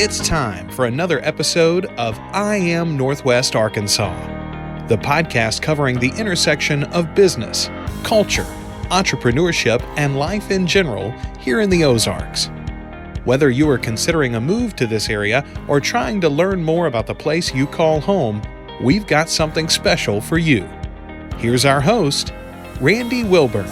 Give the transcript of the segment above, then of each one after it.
It's time for another episode of I Am Northwest Arkansas, the podcast covering the intersection of business, culture, entrepreneurship, and life in general here in the Ozarks. Whether you are considering a move to this area or trying to learn more about the place you call home, we've got something special for you. Here's our host, Randy Wilburn.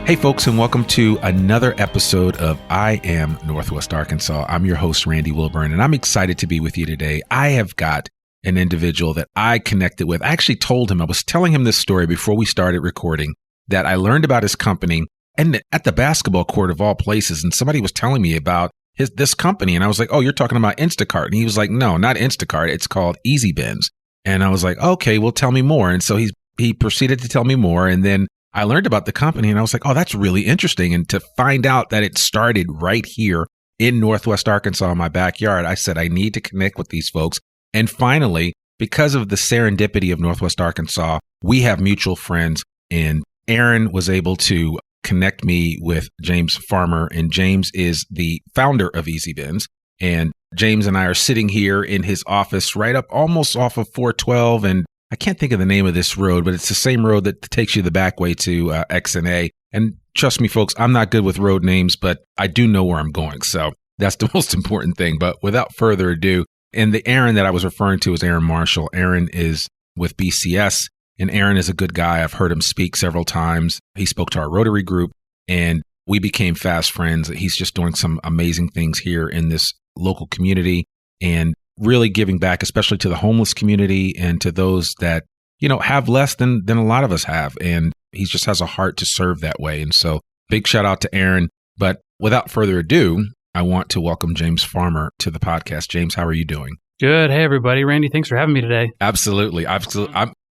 Hey folks, and welcome to another episode of I Am Northwest Arkansas. I'm your host, Randy Wilburn, and I'm excited to be with you today. I have got an individual that I connected with. I actually told him, I was telling him this story before we started recording, that I learned about his company and at the basketball court of all places, and somebody was telling me about this company, and I was like, oh, you're talking about Instacart. And he was like, no, not Instacart. It's called EasyBins. And I was like, okay, well, tell me more. And so he proceeded to tell me more, and then I learned about the company and I was like, oh, that's really interesting. And to find out that it started right here in Northwest Arkansas in my backyard, I said, I need to connect with these folks. And finally, because of the serendipity of Northwest Arkansas, we have mutual friends, and Aaron was able to connect me with James Farmer, and James is the founder of EasyBins. And James and I are sitting here in his office right up almost off of 412, and I can't think of the name of this road, but it's the same road that takes you the back way to X&A. And trust me, folks, I'm not good with road names, but I do know where I'm going. So that's the most important thing. But without further ado, and the Aaron that I was referring to is Aaron Marshall. Aaron is with BCS, and Aaron is a good guy. I've heard him speak several times. He spoke to our Rotary group, and we became fast friends. He's just doing some amazing things here in this local community and really giving back, especially to the homeless community and to those that, you know, have less than a lot of us have. And he just has a heart to serve that way. And so big shout out to Aaron. But without further ado, I want to welcome James Farmer to the podcast. James, how are you doing? Good. Hey, everybody. Randy, thanks for having me today. Absolutely.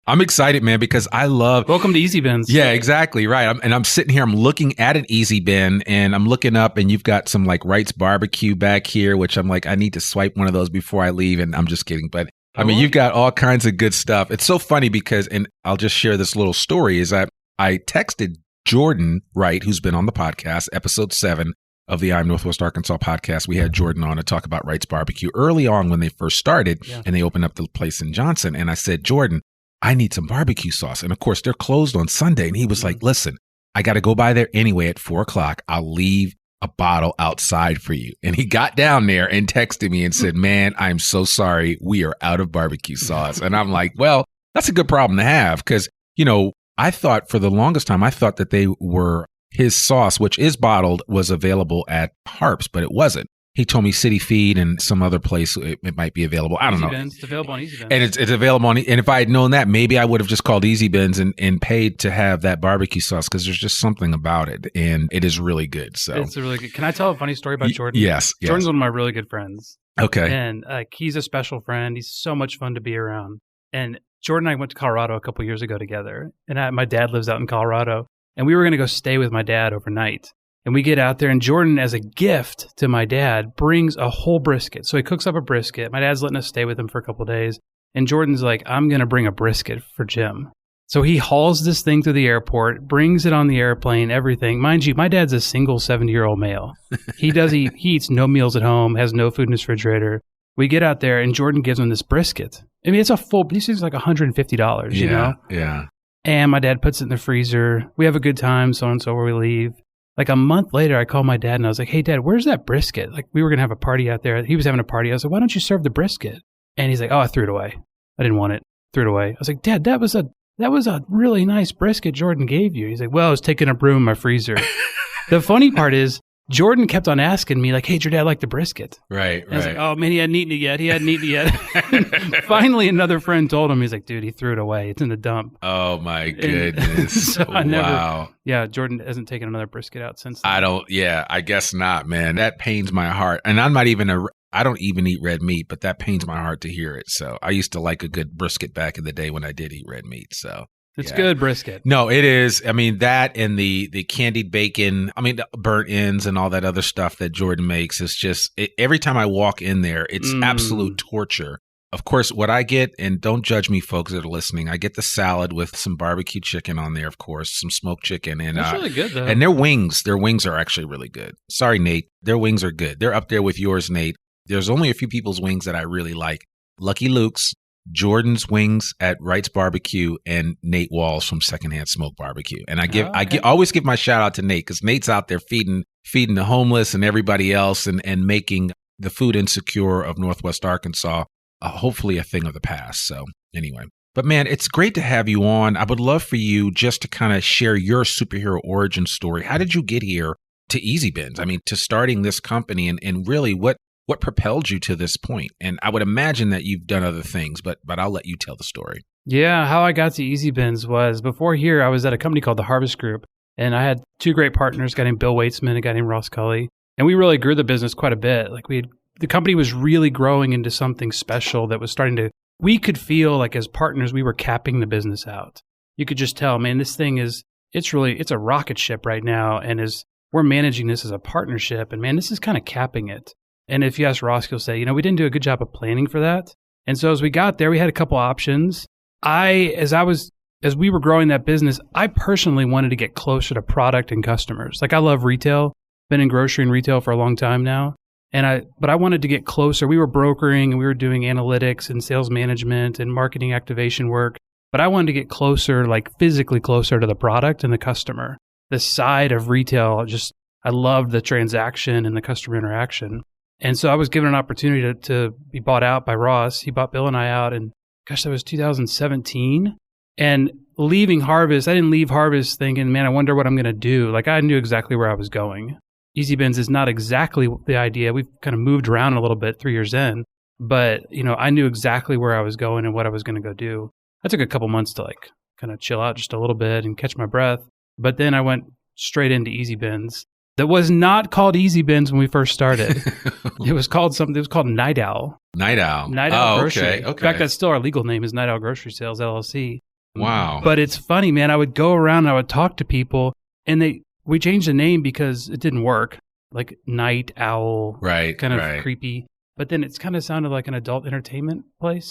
I'm excited, man, because I love... Welcome to EasyBins. Yeah, exactly. Right. I'm sitting here, I'm looking at an EasyBin, and I'm looking up, and you've got some like Wright's Barbecue back here, which I'm like, I need to swipe one of those before I leave. And I'm just kidding. But I mean, you've got all kinds of good stuff. It's so funny because, and I'll just share this little story, is that I texted Jordan Wright, who's been on the podcast, episode 7 of the I'm Northwest Arkansas podcast. We had Jordan on to talk about Wright's Barbecue early on when they first started, and they opened up the place in Johnson. And I said, Jordan, I need some barbecue sauce. And of course, they're closed on Sunday. And he was like, listen, I got to go by there anyway at 4:00. I'll leave a bottle outside for you. And he got down there and texted me and said, man, I'm so sorry. We are out of barbecue sauce. And I'm like, well, that's a good problem to have because, you know, I thought for the longest time, I thought that his sauce, which is bottled, was available at Harps, but it wasn't. He told me City Feed and some other place it might be available. I don't know. It's available on EasyBins. And it's available on. And if I had known that, maybe I would have just called EasyBins and paid to have that barbecue sauce because there's just something about it, and it is really good. So it's really good. Can I tell a funny story about Jordan? Yes. Jordan's one of my really good friends. Okay. And he's a special friend. He's so much fun to be around. And Jordan and I went to Colorado a couple years ago together. And my dad lives out in Colorado. And we were going to go stay with my dad overnight. And we get out there, and Jordan, as a gift to my dad, brings a whole brisket. So he cooks up a brisket. My dad's letting us stay with him for a couple of days. And Jordan's like, I'm going to bring a brisket for Jim. So he hauls this thing to the airport, brings it on the airplane, everything. Mind you, my dad's a single 70-year-old male. He eats no meals at home, has no food in his refrigerator. We get out there, and Jordan gives him this brisket. I mean, these things like $150, you know? Yeah. And my dad puts it in the freezer. We have a good time, so and so, where we leave. Like a month later, I called my dad and I was like, hey, Dad, where's that brisket? Like we were going to have a party out there. He was having a party. I was like, why don't you serve the brisket? And he's like, oh, I threw it away. I didn't want it. Threw it away. I was like, Dad, that was a really nice brisket Jordan gave you. He's like, well, I was taking a room in my freezer. The funny part is Jordan kept on asking me like, hey, did your dad like the brisket? Right. I was like, oh, man, he hadn't eaten it yet. Finally, another friend told him, he's like, dude, he threw it away. It's in the dump. Oh, my goodness. So wow. Yeah, Jordan hasn't taken another brisket out since then. I guess not, man. That pains my heart. And I don't even eat red meat, but that pains my heart to hear it. So I used to like a good brisket back in the day when I did eat red meat. So it's good brisket. No, it is. I mean, that and the candied bacon, I mean, the burnt ends and all that other stuff that Jordan makes is just, every time I walk in there, it's absolute torture Of course, what I get, and don't judge me, folks that are listening, I get the salad with some barbecue chicken on there, of course, some smoked chicken. And that's really good, though. And their wings are actually really good. Sorry, Nate. Their wings are good. They're up there with yours, Nate. There's only a few people's wings that I really like. Lucky Luke's, Jordan's Wings at Wright's Barbecue, and Nate Walls from Secondhand Smoke Barbecue. And I always give my shout out to Nate, because Nate's out there feeding the homeless and everybody else, and making the food insecure of Northwest Arkansas hopefully a thing of the past. So anyway, but man, it's great to have you on. I would love for you just to kind of share your superhero origin story. How did you get here to EasyBins? I mean, to starting this company, and really what propelled you to this point? And I would imagine that you've done other things, but I'll let you tell the story. Yeah, how I got to EasyBins was, before here, I was at a company called the Harvest Group, and I had two great partners, a guy named Bill Waitsman and a guy named Ross Cully. And we really grew the business quite a bit. Like the company was really growing into something special that was starting to, we could feel like as partners, we were capping the business out. You could just tell, man, this thing it's a rocket ship right now. And we're managing this as a partnership, and man, this is kind of capping it. And if you ask Ross, he'll say, we didn't do a good job of planning for that. And so as we got there, we had a couple options. As we were growing that business, I personally wanted to get closer to product and customers. Like, I love retail, been in grocery and retail for a long time now. But I wanted to get closer. We were brokering and we were doing analytics and sales management and marketing activation work. But I wanted to get closer, like physically closer to the product and the customer. The side of retail, I loved the transaction and the customer interaction. And so I was given an opportunity to be bought out by Ross. He bought Bill and I out, and gosh, that was 2017. And leaving Harvest, I didn't leave Harvest thinking, man, I wonder what I'm going to do. Like, I knew exactly where I was going. EasyBins is not exactly the idea. We've kind of moved around a little bit 3 years in, but I knew exactly where I was going and what I was going to go do. I took a couple months to like kind of chill out just a little bit and catch my breath. But then I went straight into EasyBins. That was not called EasyBins when we first started. It was called something. It was called Night Owl. Night Owl. Night Owl Grocery. Okay. In fact, that's still our legal name, is Night Owl Grocery Sales LLC. Wow. But it's funny, man. I would go around and I would talk to people, and we changed the name because it didn't work. Like Night Owl, right? Kind of creepy. But then it's kind of sounded like an adult entertainment place.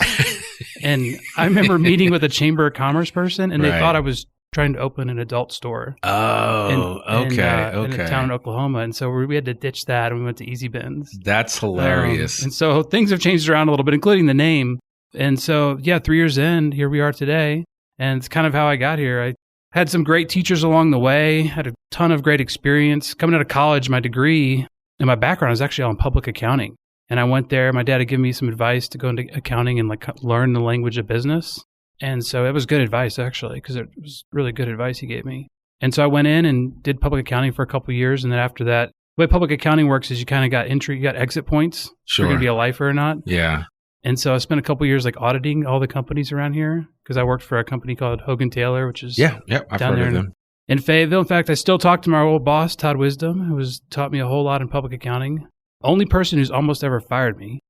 And I remember meeting with a Chamber of Commerce person, and they thought I was trying to open an adult store. Oh, in a town in Oklahoma. And so we had to ditch that, and we went to EasyBins. That's hilarious. And so things have changed around a little bit, including the name. And so, 3 years in, here we are today. And it's kind of how I got here. I had some great teachers along the way, had a ton of great experience. Coming out of college, my degree and my background was actually on public accounting. And I went there. My dad had given me some advice to go into accounting and like learn the language of business. And so it was good advice, actually, because it was really good advice he gave me. And so I went in and did public accounting for a couple of years. And then after that, the way public accounting works is you kind of got entry, you got exit points. Sure. If you're going to be a lifer or not. Yeah. And so I spent a couple of years like auditing all the companies around here, because I worked for a company called Hogan Taylor, which is I've down heard there of them. in Fayetteville. In fact, I still talk to my old boss, Todd Wisdom, who taught me a whole lot in public accounting. Only person who's almost ever fired me.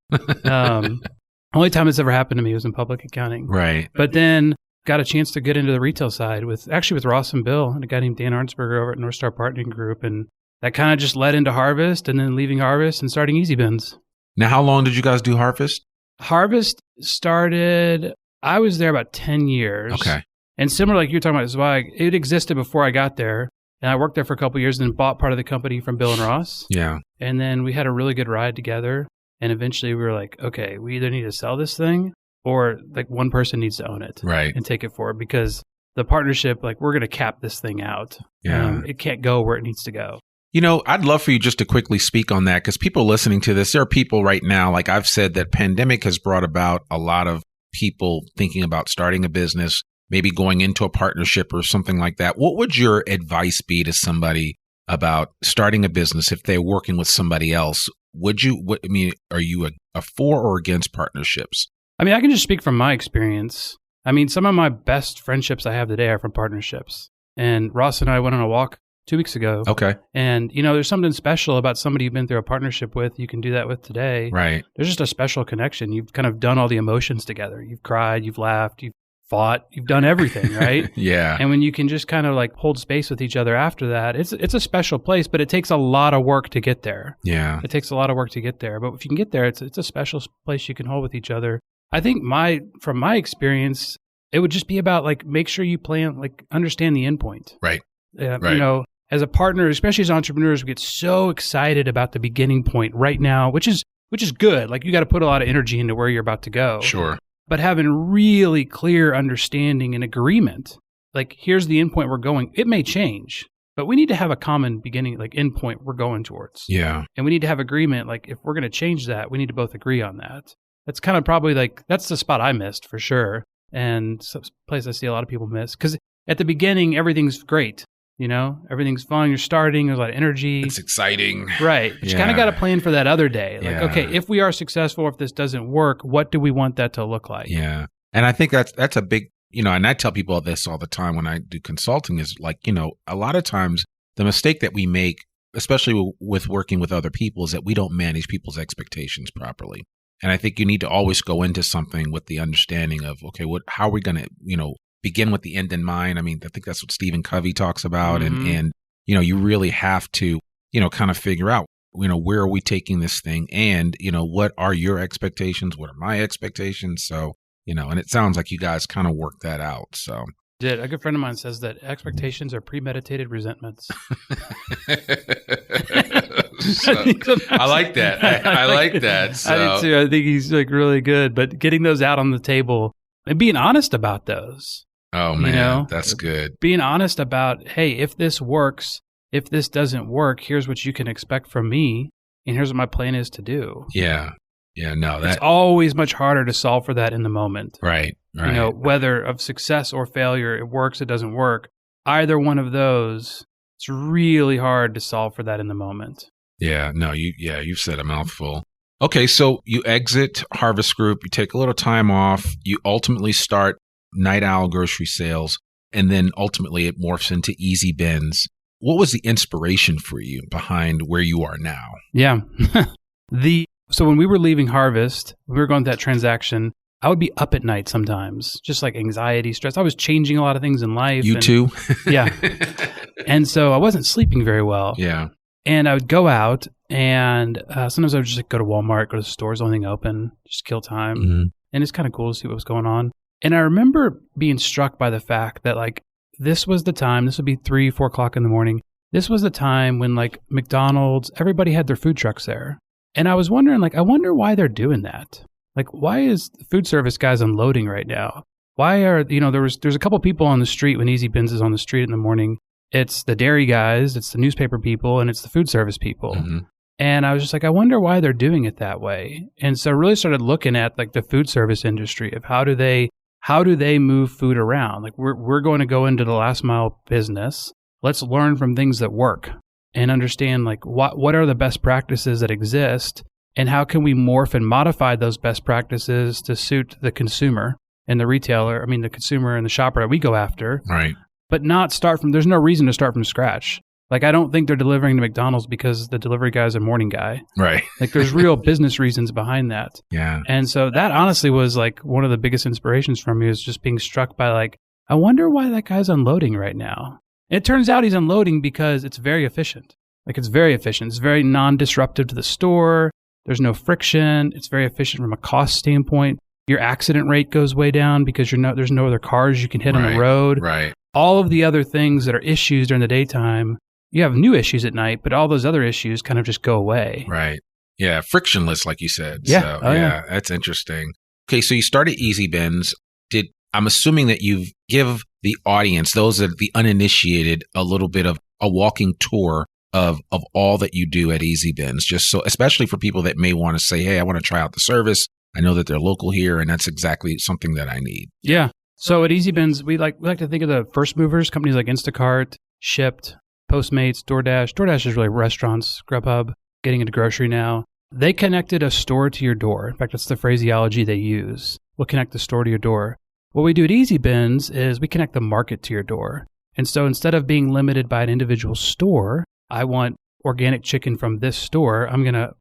Only time it's ever happened to me was in public accounting. Right. But then got a chance to get into the retail side with Ross and Bill and a guy named Dan Arnsberger over at North Star Partnering Group. And that kind of just led into Harvest, and then leaving Harvest and starting EasyBins. Now, how long did you guys do Harvest? Harvest started, I was there about 10 years. Okay. And similar like you're talking about, is why it existed before I got there. And I worked there for a couple of years and then bought part of the company from Bill and Ross. Yeah. And then we had a really good ride together. And eventually we were like, okay, we either need to sell this thing or like one person needs to own it. Right. And take it forward, because the partnership, like, we're going to cap this thing out. Yeah. It can't go where it needs to go. I'd love for you just to quickly speak on that, because people listening to this, there are people right now, like I've said, that pandemic has brought about a lot of people thinking about starting a business, maybe going into a partnership or something like that. What would your advice be to somebody about starting a business if they're working with somebody else? Are you a for or against partnerships? I mean, I can just speak from my experience. I mean, some of my best friendships I have today are from partnerships. And Ross and I went on a walk 2 weeks ago. Okay. And, there's something special about somebody you've been through a partnership with. You can do that with today. Right. There's just a special connection. You've kind of done all the emotions together. You've cried, you've laughed, you've fought, you've done everything, right? Yeah. And when you can just kind of like hold space with each other after that, it's a special place, but it takes a lot of work to get there. Yeah. It takes a lot of work to get there. But if you can get there, it's a special place you can hold with each other. I think from my experience, it would just be about like, make sure you plan, like understand the endpoint. Right. Right. You know, as a partner, especially as entrepreneurs, we get so excited about the beginning point right now, which is good. Like you got to put a lot of energy into where you're about to go. Sure. But having really clear understanding and agreement, like here's the endpoint we're going. It may change, but we need to have a common beginning, like endpoint we're going towards. Yeah. And we need to have agreement. Like if we're going to change that, we need to both agree on that. That's kind of probably like, that's the spot I missed for sure. And some place I see a lot of people miss. Because at the beginning, everything's great. You know, everything's fun. You're starting. There's a lot of energy. It's exciting. Right. But you kind of got to plan for that other day. Like, Yeah. okay, if we are successful, if this doesn't work, what do we want that to look like? Yeah. And I think that's a big, you know, and I tell people this all the time when I do consulting is like, you know, a lot of times the mistake that we make, especially with working with other people, is that we don't manage people's expectations properly. And I think you need to always go into something with the understanding of, okay, how are we going to, you know, begin with the end in mind. I mean, I think that's what Stephen Covey talks about. Mm-hmm. And, you know, you really have to, you know, kind of figure out, you know, where are we taking this thing? And, you know, what are your expectations? What are my expectations? So, you know, and it sounds like you guys kind of work that out. So. A good friend of mine says that expectations are premeditated resentments. So, I like that. I like that. So. I do too. I think he's like really good, but getting those out on the table and being honest about those. Oh man, you know? That's good. Being honest about, hey, if this works, if this doesn't work, here's what you can expect from me, and here's what my plan is to do. Yeah. Yeah, no, it's always much harder to solve for that in the moment. Right. You know, whether of success or failure, it works, it doesn't work. Either one of those, it's really hard to solve for that in the moment. Yeah, no, you've said a mouthful. Okay, so you exit Harvest Group, you take a little time off, you ultimately start Night Owl grocery sales, and then ultimately it morphs into EasyBins. What was the inspiration for you behind where you are now? Yeah. So when we were leaving Harvest, we were going through that transaction, I would be up at night sometimes, just like anxiety, stress. I was changing a lot of things in life. You too? Yeah. And so I wasn't sleeping very well. Yeah. And I would go out and sometimes I would just like, go to Walmart, go to the stores, only thing open, just kill time. Mm-hmm. And it's kind of cool to see what was going on. And I remember being struck by the fact that like this was the time, this would be 3-4 o'clock in the morning. This was the time when like McDonald's, everybody had their food trucks there. And I was wondering, like, I wonder why they're doing that. Like, why is the food service guys unloading right now? Why are, you know, there's a couple people on the street when EasyBins is on the street in the morning. It's the dairy guys, it's the newspaper people, and it's the food service people. Mm-hmm. And I was just like, I wonder why they're doing it that way. And so I really started looking at like the food service industry of how do they move food around? Like we're going to go into the last mile business. Let's learn from things that work and understand like what are the best practices that exist and how can we morph and modify those best practices to suit the consumer and the retailer, the consumer and the shopper that we go after. Right. But not start from, there's no reason to start from scratch. Like, I don't think they're delivering to McDonald's because the delivery guy's a morning guy. Right. Like, there's real business reasons behind that. Yeah. And so that honestly was like one of the biggest inspirations for me, was just being struck by like, I wonder why that guy's unloading right now. And it turns out he's unloading because it's very efficient. Like, it's very efficient. It's very non-disruptive to the store. There's no friction. It's very efficient from a cost standpoint. Your accident rate goes way down because there's no other cars you can hit on the road. Right. All of the other things that are issues during the daytime, you have new issues at night, but all those other issues kind of just go away. Right. Yeah. Frictionless, like you said. Yeah. So, yeah, that's interesting. Okay. So you started EasyBins. I'm assuming that you give the audience, those that are the uninitiated, a little bit of a walking tour of all that you do at EasyBins, just so, especially for people that may want to say, hey, I want to try out the service. I know that they're local here, and that's exactly something that I need. Yeah. So at EasyBins, we like to think of the first movers, companies like Instacart, Shipt, Postmates, DoorDash. DoorDash is really restaurants, Grubhub, getting into grocery now. They connected a store to your door. In fact, that's the phraseology they use. We'll connect the store to your door. What we do at EasyBins is we connect the market to your door. And so instead of being limited by an individual store, I want organic chicken from this store, I'm gonna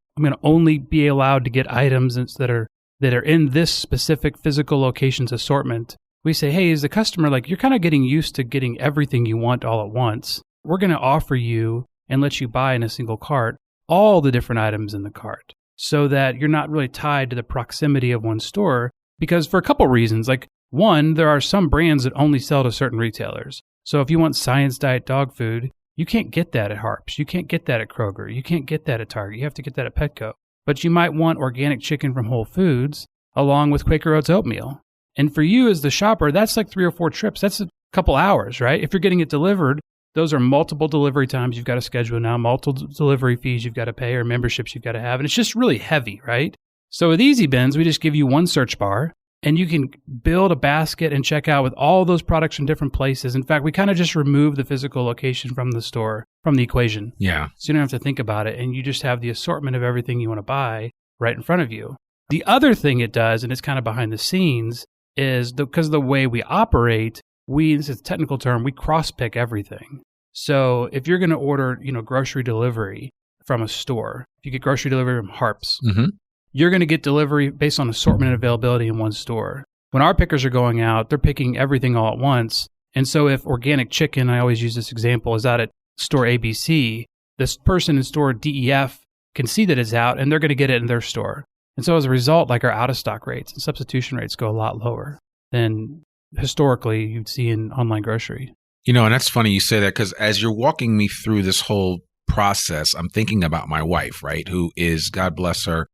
only be allowed to get items that are in this specific physical location's assortment. We say, hey, as a customer, like, you're kind of getting used to getting everything you want all at once. We're going to offer you and let you buy in a single cart all the different items in the cart so that you're not really tied to the proximity of one store, because for a couple reasons. Like, one, there are some brands that only sell to certain retailers. So if you want science diet dog food, you can't get that at Harps. You can't get that at Kroger. You can't get that at Target. You have to get that at Petco. But you might want organic chicken from Whole Foods along with Quaker Oats oatmeal. And for you as the shopper, that's like 3 or 4 trips. That's a couple hours, right? If you're getting it delivered, those are multiple delivery times you've got to schedule now, multiple delivery fees you've got to pay or memberships you've got to have. And it's just really heavy, right? So with EasyBins, we just give you one search bar and you can build a basket and check out with all those products from different places. In fact, we kind of just remove the physical location from the store, from the equation. Yeah. So you don't have to think about it. And you just have the assortment of everything you want to buy right in front of you. The other thing it does, and it's kind of behind the scenes, is because of the way we operate, this is a technical term, we cross-pick everything. So if you're going to order, grocery delivery from a store, if you get grocery delivery from Harps, you're going to get delivery based on assortment and availability in one store. When our pickers are going out, they're picking everything all at once. And so if organic chicken, I always use this example, is out at store ABC, this person in store DEF can see that it's out and they're going to get it in their store. And so as a result, like our out-of-stock rates and substitution rates go a lot lower than historically you'd see in online grocery. And that's funny you say that, because as you're walking me through this whole process, I'm thinking about my wife, right? Who is, God bless her,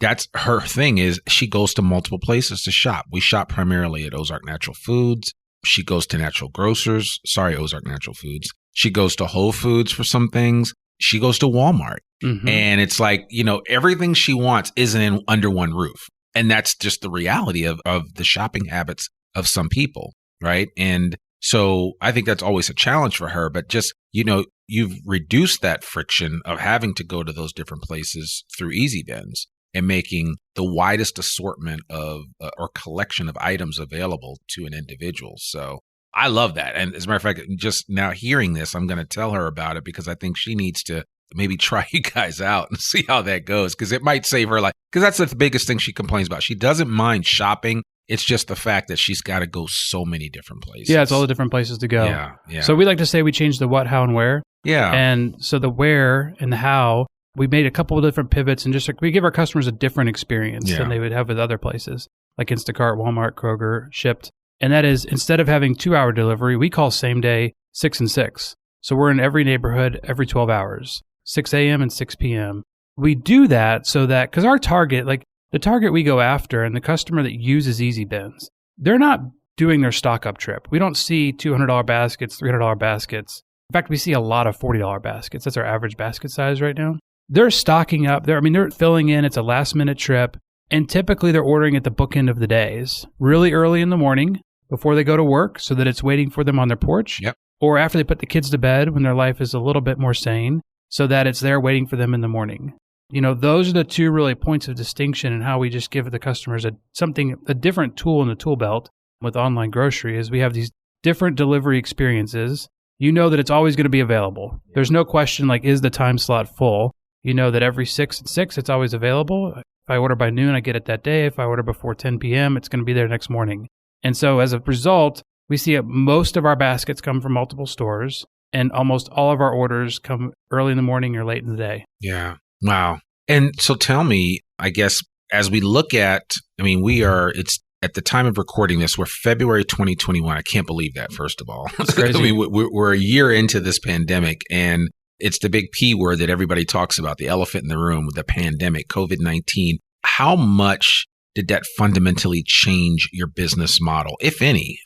that's her thing, is she goes to multiple places to shop. We shop primarily at Ozark Natural Foods. She goes to Ozark Natural Foods. She goes to Whole Foods for some things. She goes to Walmart. And it's like, everything she wants isn't under one roof. And that's just the reality of the shopping habits of some people, right? And so I think that's always a challenge for her. But just, you've reduced that friction of having to go to those different places through EasyBins and making the widest assortment of or collection of items available to an individual. So I love that. And as a matter of fact, just now hearing this, I'm going to tell her about it, because I think she needs to maybe try you guys out and see how that goes, because it might save her life. Because that's the biggest thing she complains about. She doesn't mind shopping. It's just the fact that she's got to go so many different places. Yeah, it's all the different places to go. Yeah. So we like to say we changed the what, how, and where. Yeah. And so the where and the how, we made a couple of different pivots, and just like we give our customers a different experience than they would have with other places, like Instacart, Walmart, Kroger, Shipt. And that is, instead of having 2-hour delivery, we call same day 6 and 6. So we're in every neighborhood every 12 hours, 6 a.m. and 6 p.m. We do that so that, because our target, like the target we go after and the customer that uses EasyBins, they're not doing their stock up trip. We don't see $200 baskets, $300 baskets. In fact, we see a lot of $40 baskets. That's our average basket size right now. They're stocking up. They're filling in. It's a last minute trip. And typically they're ordering at the bookend of the days, really early in the morning before they go to work, so that it's waiting for them on their porch. Yep. Or after they put the kids to bed when their life is a little bit more sane, so that it's there waiting for them in the morning. Those are the two really points of distinction in how we just give the customers a different tool in the tool belt with online grocery. Is we have these different delivery experiences. You know that it's always going to be available. There's no question, like, is the time slot full? You know that every 6 and 6, it's always available. If I order by noon, I get it that day. If I order before 10 p.m., it's going to be there next morning. And so as a result, we see most of our baskets come from multiple stores, and almost all of our orders come early in the morning or late in the day. Yeah. Wow. And so tell me, I guess, as we look at, it's at the time of recording this, we're February 2021. I can't believe that, first of all. That's crazy. We're a year into this pandemic, and it's the big P word that everybody talks about, the elephant in the room, the pandemic, COVID-19. How much did that fundamentally change your business model, if any,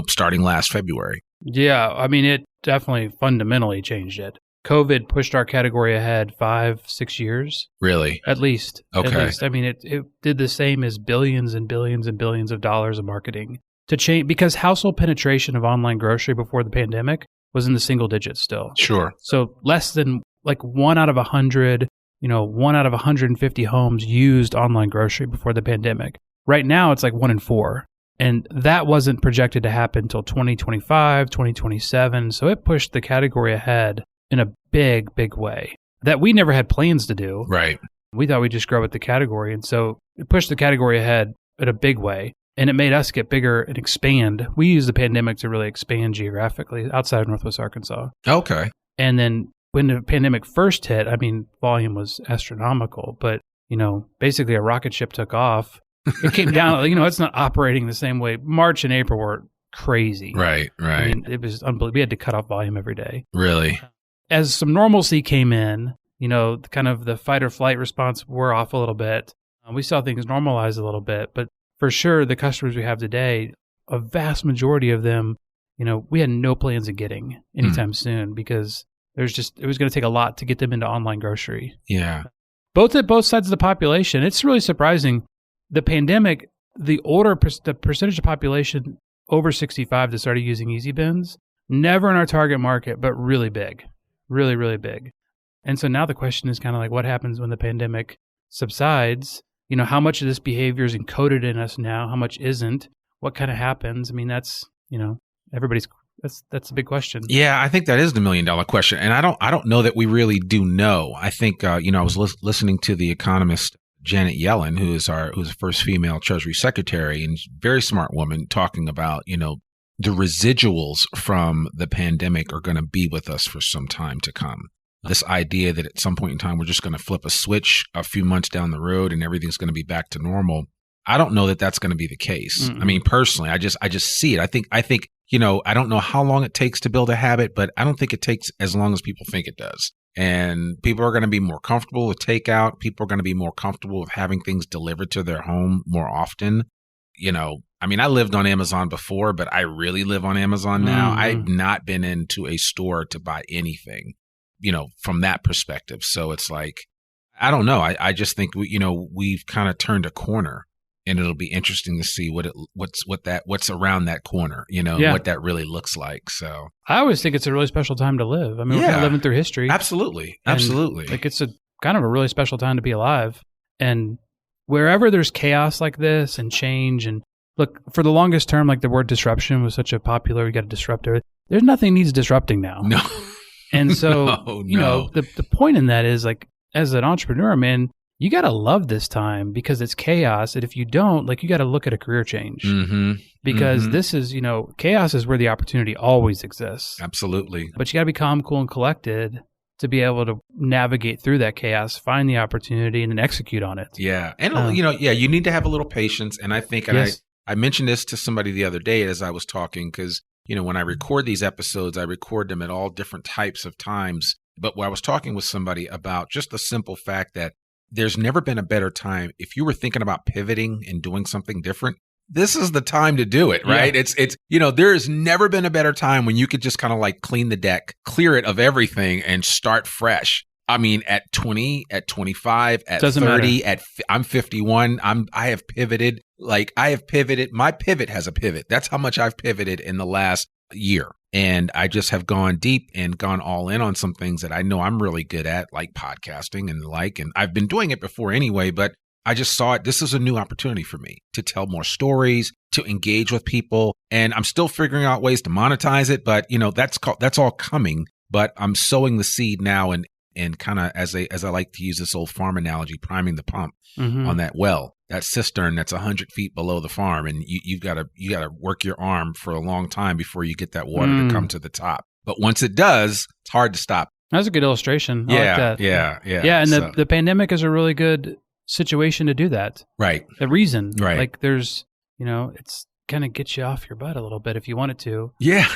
starting last February? Yeah, it definitely fundamentally changed it. COVID pushed our category ahead 5-6 years. Really? At least. Okay. At least. It did the same as billions and billions and billions of dollars of marketing to change, because household penetration of online grocery before the pandemic was in the single digits still. Sure. So less than 1 out of 100, 1 out of 150 homes used online grocery before the pandemic. Right now, it's like 1 in 4. And that wasn't projected to happen until 2025, 2027. So it pushed the category ahead in a big, big way that we never had plans to do. Right. We thought we'd just grow with the category. And so it pushed the category ahead in a big way. And it made us get bigger and expand. We used the pandemic to really expand geographically outside of Northwest Arkansas. Okay. And then when the pandemic first hit, volume was astronomical. But, basically a rocket ship took off. It came down, it's not operating the same way. March and April were crazy. Right. I mean, it was unbelievable. We had to cut off volume every day. Really? As some normalcy came in, kind of the fight or flight response wore off a little bit. We saw things normalize a little bit, but for sure, the customers we have today, a vast majority of them, we had no plans of getting anytime soon because it was going to take a lot to get them into online grocery. Yeah. Both sides of the population. It's really surprising. The pandemic, the percentage of population over 65 that started using EasyBins, never in our target market, but really big, really, really big. And so now the question is kind of like, what happens when the pandemic subsides? How much of this behavior is encoded in us now? How much isn't? What kind of happens? I mean, that's, that's a big question. Yeah, I think that is the $1 million question. And I don't know that we really do know. I think, I was listening to the economist Janet Yellen, who's the first female Treasury Secretary, and very smart woman, talking about, the residuals from the pandemic are going to be with us for some time to come. This idea that at some point in time, we're just going to flip a switch a few months down the road and everything's going to be back to normal. I don't know that that's going to be the case. I mean, personally, I just see it. I think, I don't know how long it takes to build a habit, but I don't think it takes as long as people think it does. And people are going to be more comfortable with takeout. People are going to be more comfortable with having things delivered to their home more often. I lived on Amazon before, but I really live on Amazon now. I've not been into a store to buy anything, from that perspective. So it's like, I don't know. I just think we've kind of turned a corner, and it'll be interesting to see what's around that corner, what that really looks like. So I always think it's a really special time to live. I mean, we're kind of living through history. Absolutely. Like it's a kind of a really special time to be alive. And wherever there's chaos like this and change, and look, for the longest term, like the word disruption was such a popular, you got to disrupt everything. There's nothing needs disrupting now. No. And so, the point in that is, like, as an entrepreneur, man, you got to love this time because it's chaos. And if you don't, like, you got to look at a career change because this is, chaos is where the opportunity always exists. Absolutely. But you got to be calm, cool, and collected to be able to navigate through that chaos, find the opportunity, and then execute on it. Yeah. And, you need to have a little patience. And I think, I mentioned this to somebody the other day as I was talking, because, when I record these episodes, I record them at all different types of times. But I was talking with somebody about just the simple fact that there's never been a better time. If you were thinking about pivoting and doing something different, this is the time to do it, right? Yeah. There has never been a better time when you could just kind of like clean the deck, clear it of everything, and start fresh. I mean, at 20, at 25, at Doesn't 30, matter. I'm 51. I have pivoted. My pivot has a pivot. That's how much I've pivoted in the last year. And I just have gone deep and gone all in on some things that I know I'm really good at, like podcasting and the like. And I've been doing it before anyway, but I just saw it. This is a new opportunity for me to tell more stories, to engage with people. And I'm still figuring out ways to monetize it, but that's all coming. But I'm sowing the seed now and kind of, as I like to use this old farm analogy, priming the pump on that well, that cistern that's 100 feet below the farm, and you got to work your arm for a long time before you get that water to come to the top. But once it does, it's hard to stop. That's a good illustration. I like that. Yeah. Yeah, and the pandemic is a really good situation to do that. Right. The reason, right? Like there's, it's kind of gets you off your butt a little bit if you want it to. Yeah.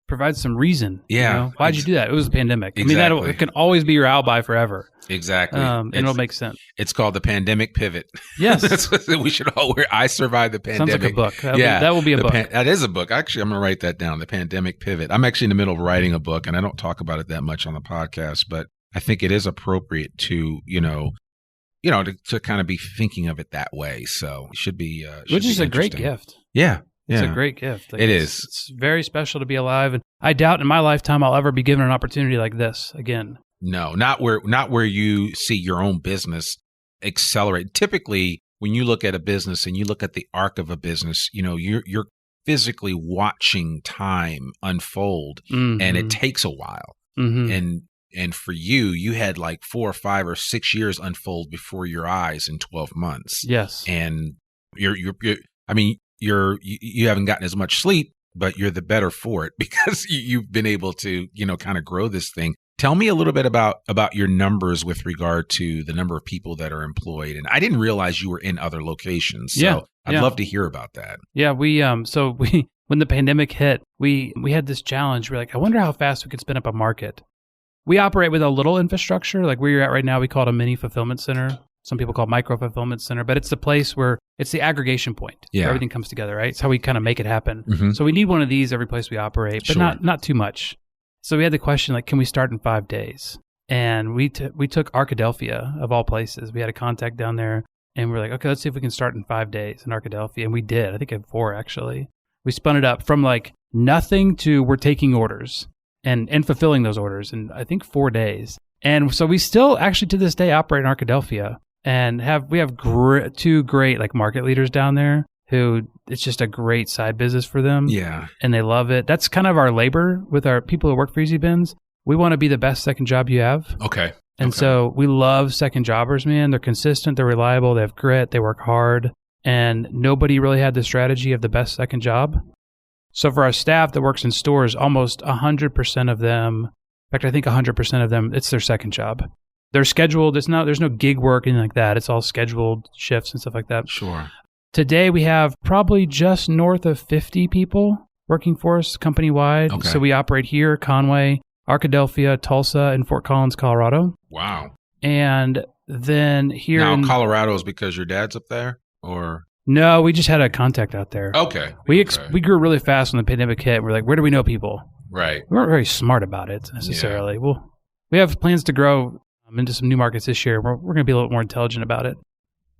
Provide some reason. Yeah. Why'd you do that? It was a pandemic. Exactly. I mean, it can always be your alibi forever. Exactly. And it'll make sense. It's called the pandemic pivot. Yes. That's what we should all wear. I survived the pandemic. Sounds like a book. That will be a book. That is a book. Actually, I'm going to write that down, the pandemic pivot. I'm actually in the middle of writing a book, and I don't talk about it that much on the podcast, but I think it is appropriate to, to kind of be thinking of it that way. So it should be, which is a great gift. Yeah. It's a great gift. Like It's very special to be alive. And I doubt in my lifetime I'll ever be given an opportunity like this again. No, not where you see your own business accelerate. Typically, when you look at a business and you look at the arc of a business, you're physically watching time unfold, and it takes a while. And for you had like 4 or 5 or 6 years unfold before your eyes in 12 months. Yes. And you haven't gotten as much sleep, but you're the better for it because you've been able to, kind of grow this thing. Tell me a little bit about your numbers with regard to the number of people that are employed. And I didn't realize you were in other locations. So I'd love to hear about that. Yeah, we when the pandemic hit, we had this challenge. We're like, I wonder how fast we could spin up a market. We operate with a little infrastructure. Like where you're at right now, we call it a mini fulfillment center. Some people call it micro fulfillment center, but it's the place where it's the aggregation point. Yeah. Where everything comes together, right? It's how we kind of make it happen. Mm-hmm. So we need one of these every place we operate, but not too much. So we had the question, like, can we start in 5 days? And we took Arkadelphia, of all places. We had a contact down there, and we were like, okay, let's see if we can start in 5 days in Arkadelphia. And we did. I think in 4, actually. We spun it up from like nothing to we're taking orders and fulfilling those orders in, I think, 4 days. And so we still actually to this day operate in Arkadelphia and we have two great like market leaders down there who it's just a great side business for them. Yeah. And they love it. That's kind of our labor with our people who work for EasyBins. We want to be the best second job you have. Okay. And so we love second jobbers, man. They're consistent, they're reliable, they have grit, they work hard. And nobody really had the strategy of the best second job. So for our staff that works in stores, almost 100% of them, in fact, I think 100% of them, it's their second job. They're scheduled. There's no gig work, anything like that. It's all scheduled shifts and stuff like that. Sure. Today, we have probably just north of 50 people working for us company-wide. Okay. So we operate here, Conway, Arkadelphia, Tulsa, and Fort Collins, Colorado. Wow. And then here now, Colorado is because your dad's up there, or? No, we just had a contact out there. Okay. We grew really fast when the pandemic hit. We're like, where do we know people? Right. We weren't very smart about it necessarily. Yeah. We have plans to grow into some new markets this year. We're going to be a little more intelligent about it.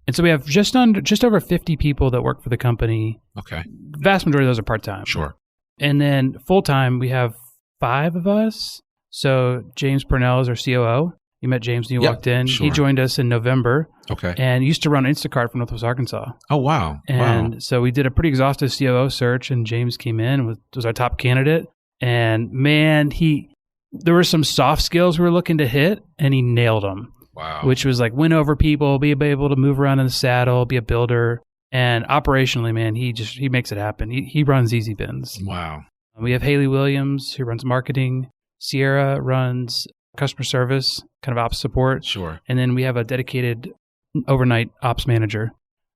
And so we have just over 50 people that work for the company. Okay. The vast majority of those are part-time. Sure. And then full-time, we have 5 of us. So James Purnell is our COO. You met James when you walked in. Sure. He joined us in November. Okay. And used to run Instacart from Northwest Arkansas. Oh, wow. And so we did a pretty exhaustive COO search, and James came in, was our top candidate. And man, there were some soft skills we were looking to hit, and he nailed them. Wow. Which was like win over people, be able to move around in the saddle, be a builder. And operationally, man, he makes it happen. He runs EasyBins. Wow. We have Haley Williams, who runs marketing. Sierra runs customer service, kind of ops support. Sure. And then we have a dedicated overnight ops manager.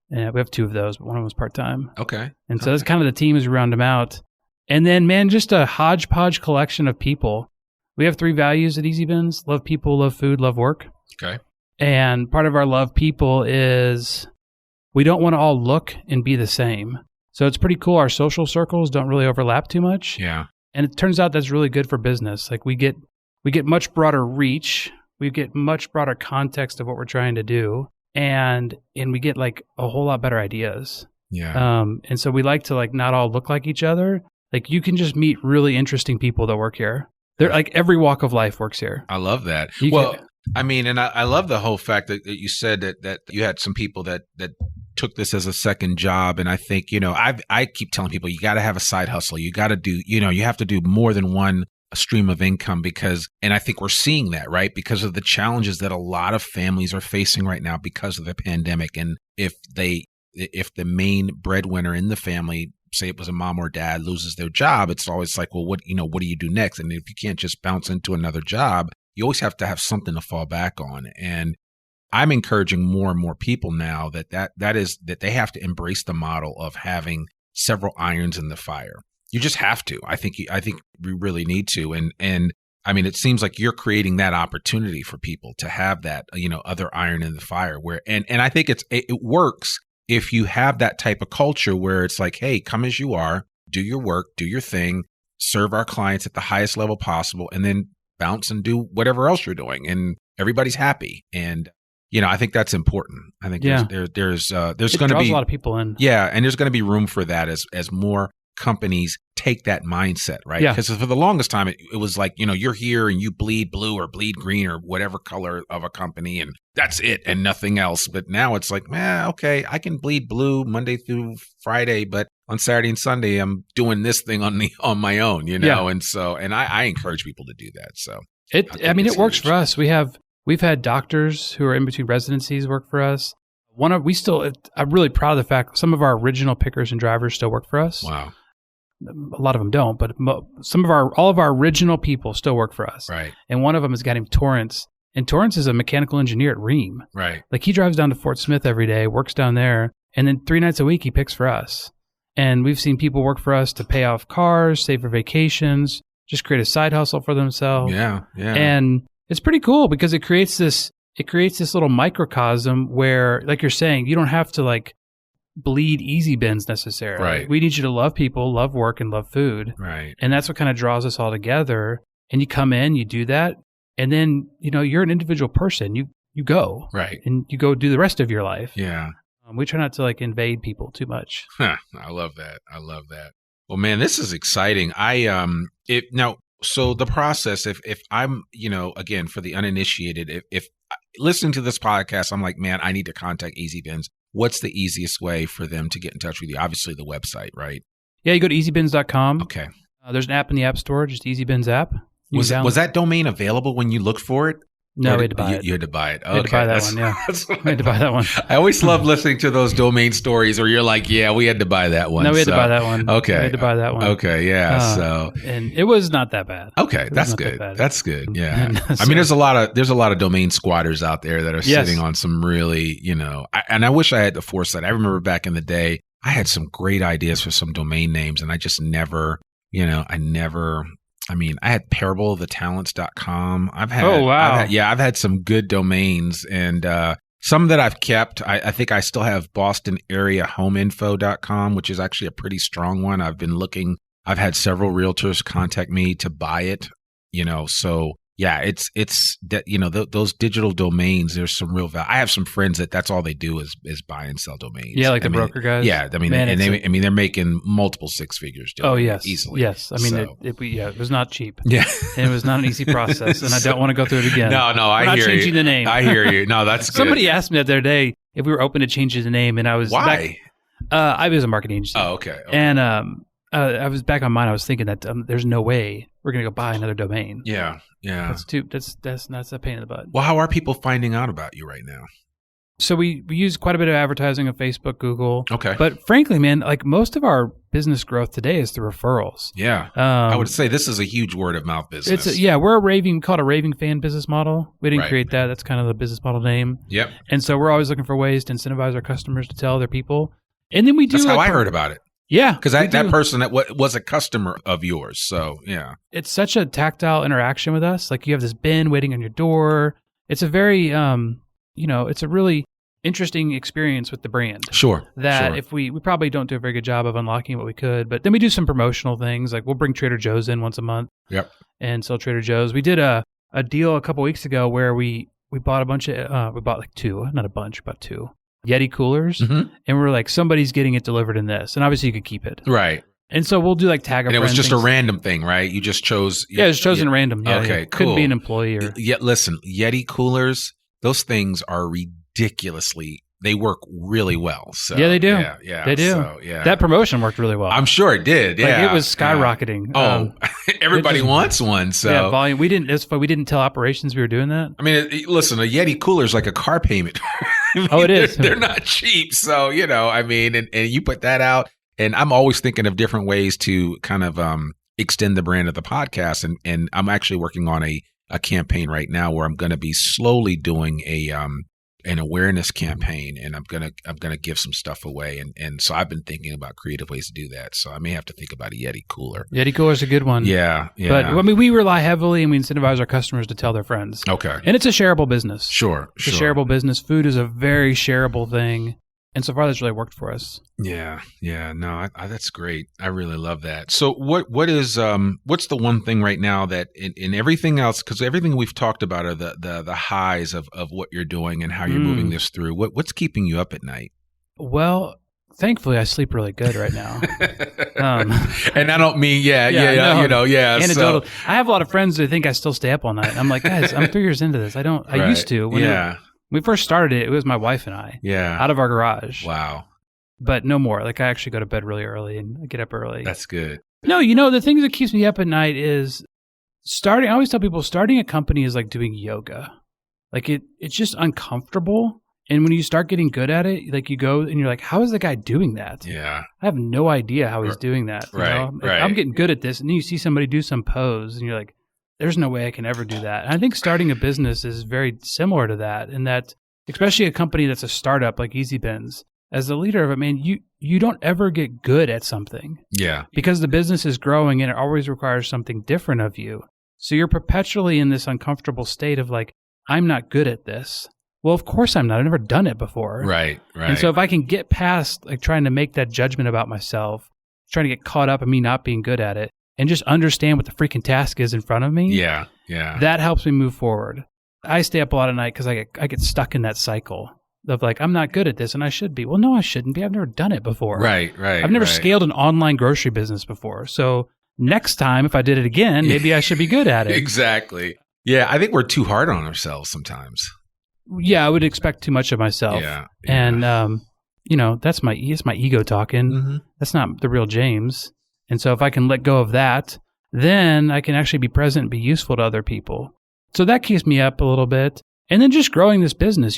And we have 2 of those, but one of them was part-time. Okay. And so that's kind of the team as we round them out. And then, man, just a hodgepodge collection of people. We have 3 values at EasyBins: love people, love food, love work. Okay. And part of our love people is we don't want to all look and be the same. So it's pretty cool. Our social circles don't really overlap too much. Yeah. And it turns out that's really good for business. Like we get much broader reach. We get much broader context of what we're trying to do. And we get like a whole lot better ideas. Yeah. And so we like to like not all look like each other. Like you can just meet really interesting people that work here. They're like every walk of life works here. I love that. I mean, and I love the whole fact that you said that you had some people that took this as a second job. And I think, I keep telling people, you got to have a side hustle. You got to do, you have to do more than one stream of income and I think we're seeing that, right? Because of the challenges that a lot of families are facing right now because of the pandemic. And if the main breadwinner in the family, say it was a mom or dad, loses their job, it's always like, well, what do you do next? And if you can't just bounce into another job, you always have to have something to fall back on. And I'm encouraging more and more people now that they have to embrace the model of having several irons in the fire. You just have to. I think we really need to. And I mean, it seems like you're creating that opportunity for people to have that, other iron in the fire and I think it works if you have that type of culture where it's like, hey, come as you are, do your work, do your thing, serve our clients at the highest level possible, and then bounce and do whatever else you're doing, and everybody's happy. And I think that's important. I think there's going to be a lot of people in. Yeah, and there's going to be room for that as more companies take that mindset, right? Yeah. Because for the longest time, it was like, you're here and you bleed blue or bleed green or whatever color of a company, and that's it and nothing else. But now it's like, okay, I can bleed blue Monday through Friday, but on Saturday and Sunday, I'm doing this thing on my own, Yeah. And so, and I encourage people to do that. So it works for us. We've had doctors who are in between residencies work for us. I'm really proud of the fact some of our original pickers and drivers still work for us. Wow. a lot of them don't, but all of our original people still work for us. Right. And one of them is a guy named Torrance. And Torrance is a mechanical engineer at Ream. Right. Like he drives down to Fort Smith every day, works down there, and then 3 nights a week he picks for us. And we've seen people work for us to pay off cars, save for vacations, just create a side hustle for themselves. Yeah. Yeah. And it's pretty cool because it creates this little microcosm where, like you're saying, you don't have to like bleed EasyBins necessarily. Right. We need you to love people, love work, and love food. Right. And that's what kind of draws us all together. And you come in, you do that, and then, you're an individual person. You go. Right. And you go do the rest of your life. Yeah. We try not to like invade people too much. I love that. Well, man, this is exciting. So the process, if I'm, again, for the uninitiated, if listening to this podcast, I'm like, man, I need to contact EasyBins. What's the easiest way for them to get in touch with you? Obviously the website, right? Yeah, you go to easybins.com. Okay. There's an app in the App Store, just EasyBins app. Was that domain available when you looked for it? No, we had to buy it. You had to buy it. Okay. We had to buy that one, yeah. We had to buy that one. I always love listening to those domain stories where you're like, yeah, we had to buy that one. No, we had to buy that one. Okay. We had to buy that one. Okay, yeah. And it was not that bad. Okay, that's good. That's good. Yeah. And, I mean, there's a lot of domain squatters out there that are sitting on some really, and I wish I had the foresight. I remember back in the day, I had some great ideas for some domain names and I just never, I had parableofthetalents.com. I've had some good domains and some that I've kept. I think I still have bostonareahomeinfo.com, which is actually a pretty strong one. I've been looking. I've had several realtors contact me to buy it, so yeah, it's those digital domains, there's some real value. I have some friends that's all they do is buy and sell domains. Yeah, like the broker guys. Yeah, they're making multiple six figures. Yes, easily. Yes, it was not cheap. Yeah, and it was not an easy process, and I don't want to go through it again. No, I hear you. Not changing the name. I hear you. No, that's good. Somebody asked me the other day if we were open to changing the name, and I was why? I was a marketing agency. Oh, okay. And I was back on mine. I was thinking that there's no way we're going to go buy another domain. Yeah. That's a pain in the butt. Well, how are people finding out about you right now? So we use quite a bit of advertising on Facebook, Google. Okay. But frankly, man, like most of our business growth today is through referrals. Yeah. I would say this is a huge word of mouth business. We're we call it a raving fan business model. We didn't create that. That's kind of the business model name. Yep. And so we're always looking for ways to incentivize our customers to tell their people. And then we do. That's how I heard about it. Yeah. Because that person that was a customer of yours. So, yeah. It's such a tactile interaction with us. Like you have this bin waiting on your door. It's a very, it's a really interesting experience with the brand. Sure. If we probably don't do a very good job of unlocking what we could, but then we do some promotional things. Like we'll bring Trader Joe's in once a month. Yep. And sell Trader Joe's. We did a deal a couple weeks ago where we bought a bunch of, we bought like two, not a bunch, but two Yeti coolers. Mm-hmm. And we're like, somebody's getting it delivered in this. And obviously you could keep it. Right. And so we'll do like tag a friend. And it was just things. a random thing, right? You just chose. Yeah, it was chosen random. Yeah, okay, yeah. cool. Couldn't be an employee or. Yeah, listen, Yeti coolers, those things are ridiculously, they work really well. So yeah, they do. Yeah, they do. So, yeah. That promotion worked really well. I'm sure it did. Yeah, like it was skyrocketing. Oh, everybody wants one. So yeah, volume. We didn't tell operations we were doing that. I mean, listen, a Yeti cooler is like a car payment. It is. They're not cheap. So and you put that out, and I'm always thinking of different ways to kind of extend the brand of the podcast. And I'm actually working on a campaign right now where I'm going to be slowly doing an awareness campaign, and I'm gonna give some stuff away, and so I've been thinking about creative ways to do that. So I may have to think about a Yeti cooler. Yeti cooler is a good one. Yeah. But I mean, we rely heavily and we incentivize our customers to tell their friends. Okay. And it's a shareable business. Sure. It's a shareable business. Food is a very shareable thing. And so far, that's really worked for us. Yeah. No, that's great. I really love that. So, what is what's the one thing right now that in everything else? Because everything we've talked about are the highs of what you're doing and how you're moving this through. What's keeping you up at night? Well, thankfully, I sleep really good right now. And I don't mean anecdotal. So. I have a lot of friends who think I still stay up all night. I'm like, guys, I'm 3 years into this. I don't. I used to. When we first started it was my wife and I. Yeah. Out of our garage. Wow. But no more. Like I actually go to bed really early and I get up early. That's good. No, the thing that keeps me up at night is I always tell people starting a company is like doing yoga. Like it's just uncomfortable And when you start getting good at it, like you go and you're like, how is the guy doing that? Yeah. I have no idea how he's doing that. You know? Like, I'm getting good at this. And then you see somebody do some pose and you're like, there's no way I can ever do that. And I think starting a business is very similar to that, in that, especially a company that's a startup like EasyBins, as the leader of it, man, you don't ever get good at something. Yeah. Because the business is growing and it always requires something different of you. So you're perpetually in this uncomfortable state of like, I'm not good at this. Well, of course I'm not. I've never done it before. Right. And so if I can get past like trying to make that judgment about myself, trying to get caught up in me not being good at it, and just understand what the freaking task is in front of me. Yeah. That helps me move forward. I stay up a lot at night because I get stuck in that cycle of like, I'm not good at this and I should be. Well, no, I shouldn't be. I've never done it before. Right. I've never scaled an online grocery business before. So next time, if I did it again, maybe I should be good at it. Exactly. Yeah. I think we're too hard on ourselves sometimes. Yeah. I would expect too much of myself. Yeah. And, that's my ego talking. Mm-hmm. That's not the real James. And so if I can let go of that, then I can actually be present and be useful to other people. So that keeps me up a little bit. And then just growing this business,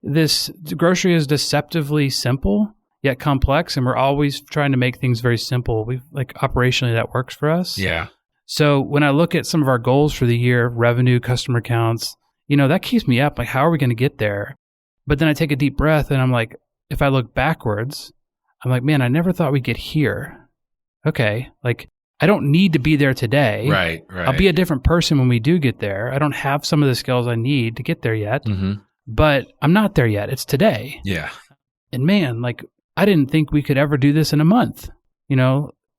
this grocery is deceptively simple, yet complex. And we're always trying to make things very simple. Operationally that works for us. Yeah. So when I look at some of our goals for the year, revenue, customer counts, that keeps me up. Like, how are we going to get there? But then I take a deep breath and I'm like, if I look backwards, I'm like, man, I never thought we'd get here. Okay, like I don't need to be there today. Right. I'll be a different person when we do get there. I don't have some of the skills I need to get there yet, but I'm not there yet. It's today. Yeah. And man, like I didn't think we could ever do this in a month,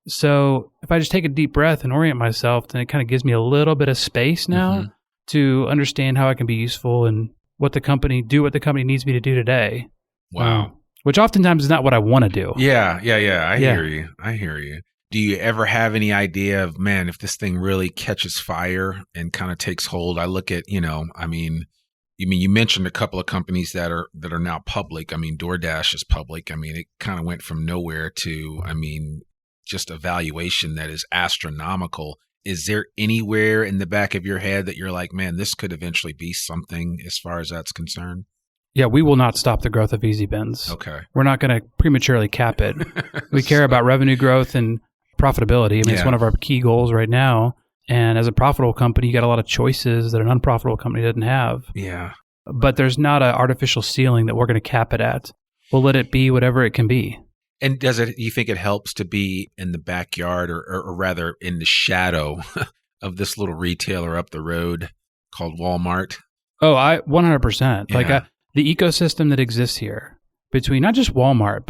So if I just take a deep breath and orient myself, then it kind of gives me a little bit of space now to understand how I can be useful and what the company needs me to do today. Wow. Which oftentimes is not what I want to do. Yeah. I hear you. Do you ever have any idea of, man, if this thing really catches fire and kind of takes hold? I look at, you mentioned a couple of companies that are now public. I mean, DoorDash is public. I mean, it kind of went from nowhere to, just a valuation that is astronomical. Is there anywhere in the back of your head that you're like, man, this could eventually be something as far as that's concerned? Yeah, we will not stop the growth of EasyBins. Okay. We're not going to prematurely cap it. We care about revenue growth and profitability. It's one of our key goals right now. And as a profitable company, you got a lot of choices that an unprofitable company doesn't have. Yeah. But there's not an artificial ceiling that we're going to cap it at. We'll let it be whatever it can be. And you think it helps to be in the backyard or rather in the shadow of this little retailer up the road called Walmart? Oh, 100%. Yeah. The ecosystem that exists here between not just Walmart,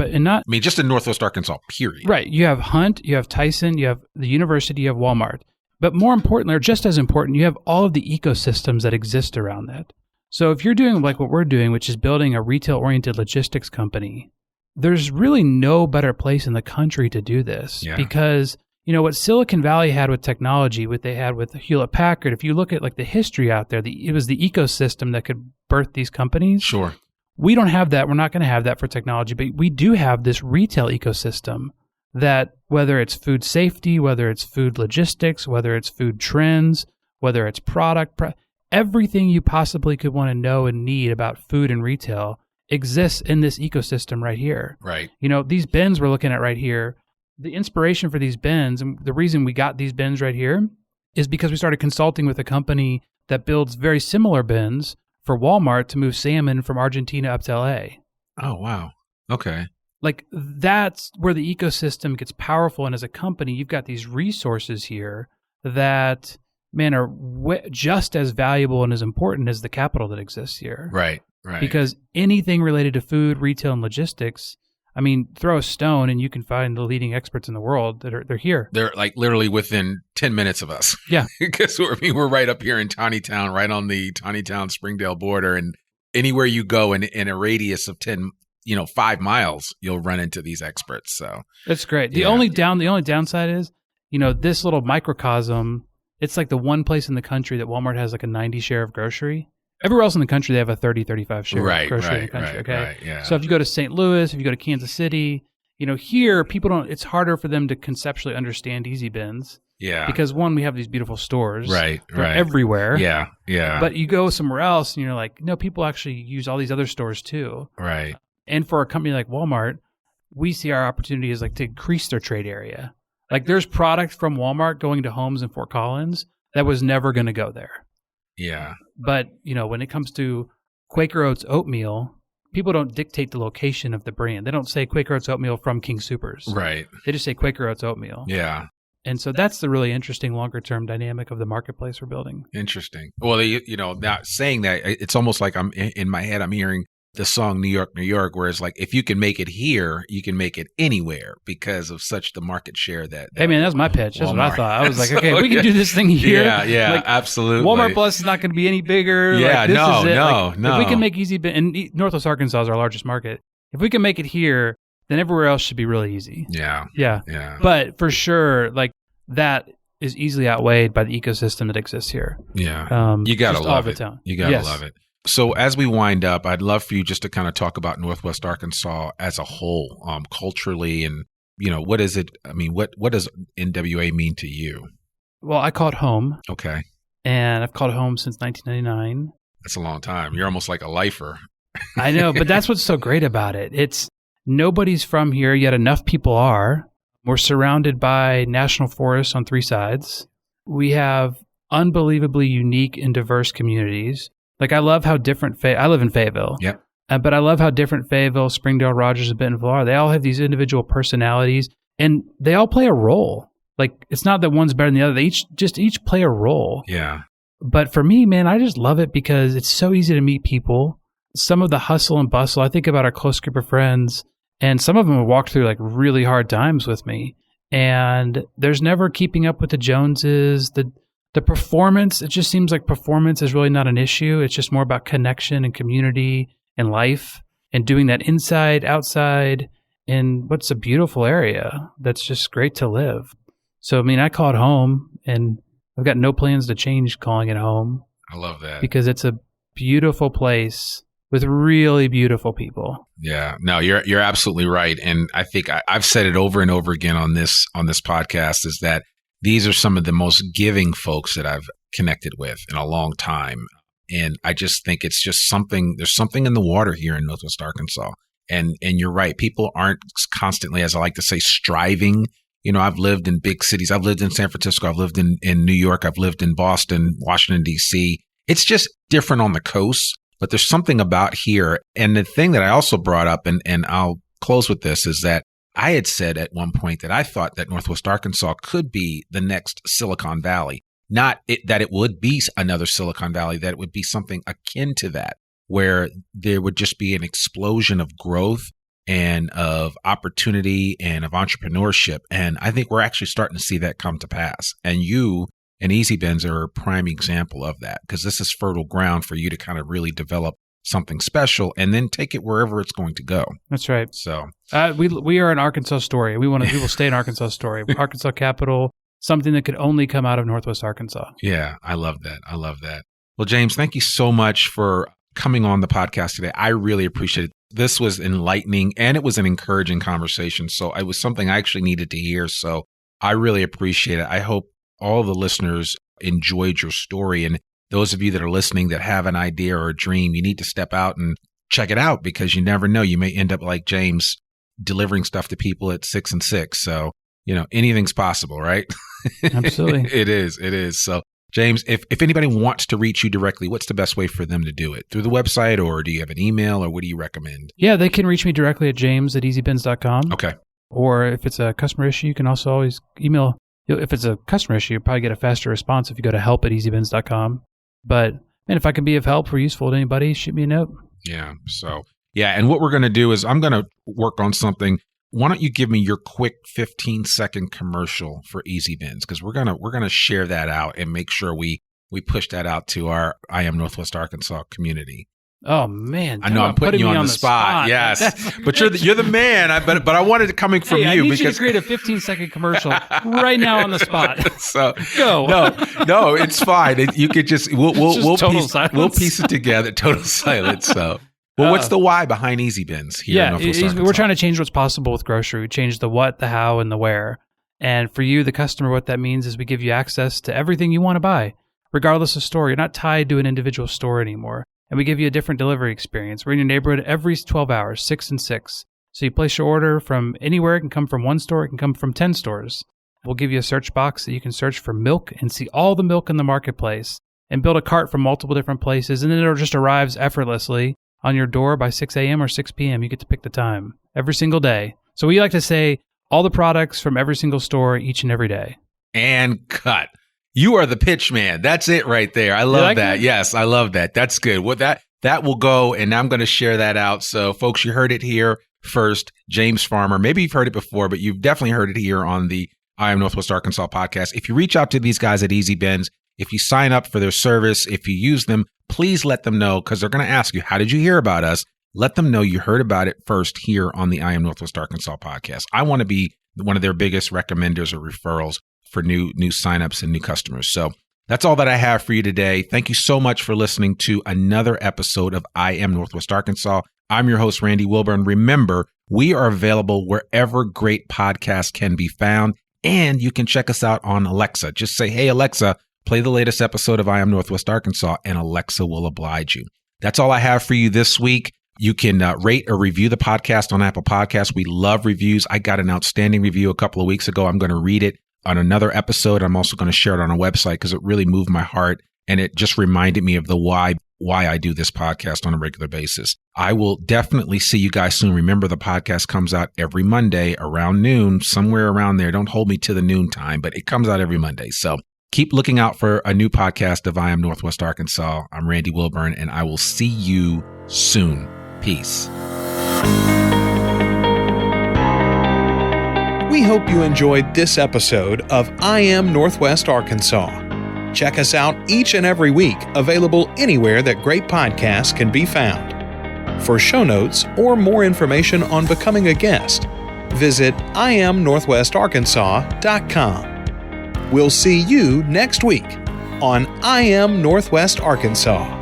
just in Northwest Arkansas, period. Right. You have Hunt, you have Tyson, you have the university, you have Walmart. But more importantly, or just as important, you have all of the ecosystems that exist around that. So if you're doing like what we're doing, which is building a retail-oriented logistics company, there's really no better place in the country to do this. Yeah. Because, what Silicon Valley had with technology, what they had with Hewlett-Packard, if you look at like the history out there, it was the ecosystem that could birth these companies. Sure. We don't have that. We're not going to have that for technology, but we do have this retail ecosystem that whether it's food safety, whether it's food logistics, whether it's food trends, whether it's product, everything you possibly could want to know and need about food and retail exists in this ecosystem right here. Right. These bins we're looking at right here, the inspiration for these bins and the reason we got these bins right here is because we started consulting with a company that builds very similar bins for Walmart to move salmon from Argentina up to LA. Oh, wow. Okay. Like that's where the ecosystem gets powerful. And as a company, you've got these resources here that, man, are just as valuable and as important as the capital that exists here. Right. Because anything related to food, retail, and logistics, throw a stone and you can find the leading experts in the world they're here. They're like literally within 10 minutes of us. Yeah. Because we're right up here in Tawnytown, right on the Tawnytown-Springdale border. And anywhere you go in a radius of 5 miles, you'll run into these experts. So that's great. The only downside is, this little microcosm, it's like the one place in the country that Walmart has like a 90 share of grocery. Everywhere else in the country, they have a 30, 35 share of grocery in the country. Okay. Yeah. So if you go to St. Louis, if you go to Kansas City, here people it's harder for them to conceptually understand EasyBins. Yeah. Because one, we have these beautiful stores. Right. They're everywhere. Yeah. Yeah. But you go somewhere else and you're like, no, people actually use all these other stores too. Right. And for a company like Walmart, we see our opportunity as like to increase their trade area. Like there's product from Walmart going to homes in Fort Collins that was never going to go there. Yeah. But, when it comes to Quaker Oats oatmeal, people don't dictate the location of the brand. They don't say Quaker Oats oatmeal from King Supers. Right. They just say Quaker Oats oatmeal. Yeah. And so that's the really interesting longer-term dynamic of the marketplace we're building. Interesting. Well, now saying that, it's almost like I'm in my head, I'm hearing the song New York, New York, where it's like, if you can make it here, you can make it anywhere because of such the market share that hey, man, that was my pitch. That's Walmart. what I thought. I was like, okay, we can do this thing here. Yeah, like, absolutely. Walmart Plus is not going to be any bigger. Yeah, like, this is it. no. If we can make EasyBins, and Northwest Arkansas is our largest market, if we can make it here, then everywhere else should be really easy. Yeah. Yeah. But for sure, like that is easily outweighed by the ecosystem that exists here. Yeah. You got to love it. You got to love it. So as we wind up, I'd love for you just to kind of talk about Northwest Arkansas as a whole, culturally, and what is it? I mean, what does NWA mean to you? Well, I call it home. Okay. And I've called it home since 1999. That's a long time. You're almost like a lifer. I know, but that's what's so great about it. It's nobody's from here, yet enough people are. We're surrounded by national forests on 3 sides. We have unbelievably unique and diverse communities. Like I love how different I live in Fayetteville. Yep. But I love how different Fayetteville, Springdale, Rogers, and Bentonville are. They all have these individual personalities, and they all play a role. Like it's not that one's better than the other. They each play a role. Yeah. But for me, man, I just love it because it's so easy to meet people. Some of the hustle and bustle, I think about our close group of friends, and some of them have walked through like really hard times with me. And there's never keeping up with the Joneses. The performance, it just seems like performance is really not an issue. It's just more about connection and community and life and doing that inside, outside, in what's a beautiful area that's just great to live. So, I mean, I call it home, and I've got no plans to change calling it home. I love that. Because it's a beautiful place with really beautiful people. Yeah, no, you're absolutely right. And I think I've said it over and over again on this podcast is that these are some of the most giving folks that I've connected with in a long time. And I just think it's just there's something in the water here in Northwest Arkansas. And you're right. People aren't constantly, as I like to say, striving. I've lived in big cities. I've lived in San Francisco. I've lived in New York. I've lived in Boston, Washington, D.C. It's just different on the coast, but there's something about here. And the thing that I also brought up, and I'll close with this, is that I had said at one point that I thought that Northwest Arkansas could be the next Silicon Valley. Not that it would be another Silicon Valley, that it would be something akin to that, where there would just be an explosion of growth and of opportunity and of entrepreneurship. And I think we're actually starting to see that come to pass. And you and EasyBins are a prime example of that, because this is fertile ground for you to kind of really develop something special and then take it wherever it's going to go. That's right. So we are an Arkansas story. We will stay an Arkansas story. Arkansas capital, something that could only come out of Northwest Arkansas. Yeah, I love that. Well, James, thank you so much for coming on the podcast today. I really appreciate it. This was enlightening and it was an encouraging conversation. So it was something I actually needed to hear. So I really appreciate it. I hope all the listeners enjoyed your story. And those of you that are listening that have an idea or a dream, you need to step out and check it out, because you never know. You may end up like James, delivering stuff to people at 6 and 6. So, anything's possible, right? Absolutely. It is. So, James, if anybody wants to reach you directly, what's the best way for them to do it? Through the website, or do you have an email, or what do you recommend? Yeah, they can reach me directly at james@easybins.com. Okay. Or if it's a customer issue, you can also always email. If it's a customer issue, you'll probably get a faster response if you go to help@easybins.com. But, man, if I can be of help or useful to anybody, shoot me a note. Yeah. So, and what we're going to do is I'm going to work on something. Why don't you give me your quick 15-second commercial for EasyBins? Because we're gonna share that out and make sure we push that out to our I Am Northwest Arkansas community. Oh man! I know I'm putting you on the spot. Yes, but you're the man. But I wanted it coming from you. I need because you to create a 15-second commercial right now on the spot. So go. No, it's fine. You could just we'll piece it together. Total silence. So. Well, what's the why behind EasyBins here in Northwest Arkansas? We're trying to change what's possible with grocery. We changed the what, the how, and the where. And for you, the customer, what that means is we give you access to everything you want to buy, regardless of store. You're not tied to an individual store anymore. And we give you a different delivery experience. We're in your neighborhood every 12 hours, 6 and 6. So you place your order from anywhere. It can come from one store. It can come from 10 stores. We'll give you a search box that you can search for milk and see all the milk in the marketplace and build a cart from multiple different places. And then it just arrives effortlessly on your door by 6 a.m. or 6 p.m. You get to pick the time every single day. So we like to say all the products from every single store each and every day. And cut. You are the pitch man. That's it right there. I love that. Yes, I love that. That's good. Well, that will go, and I'm going to share that out. So folks, you heard it here first. James Farmer. Maybe you've heard it before, but you've definitely heard it here on the I Am Northwest Arkansas podcast. If you reach out to these guys at EasyBins, if you sign up for their service, if you use them, please let them know, because they're going to ask you, how did you hear about us? Let them know you heard about it first here on the I Am Northwest Arkansas podcast. I want to be one of their biggest recommenders or referrals for new signups and new customers. So that's all that I have for you today. Thank you so much for listening to another episode of I Am Northwest Arkansas. I'm your host, Randy Wilburn. Remember, we are available wherever great podcasts can be found, and you can check us out on Alexa. Just say, hey, Alexa, play the latest episode of I Am Northwest Arkansas, and Alexa will oblige you. That's all I have for you this week. You can rate or review the podcast on Apple Podcasts. We love reviews. I got an outstanding review a couple of weeks ago. I'm going to read it on another episode. I'm also going to share it on our website because it really moved my heart, and it just reminded me of the why I do this podcast on a regular basis. I will definitely see you guys soon. Remember, the podcast comes out every Monday around noon, somewhere around there. Don't hold me to the noon time, but it comes out every Monday. So keep looking out for a new podcast of I Am Northwest Arkansas. I'm Randy Wilburn, and I will see you soon. Peace. We hope you enjoyed this episode of I Am Northwest Arkansas. Check us out each and every week, available anywhere that great podcasts can be found. For show notes or more information on becoming a guest, visit IamNorthwestArkansas.com. We'll see you next week on I Am Northwest Arkansas.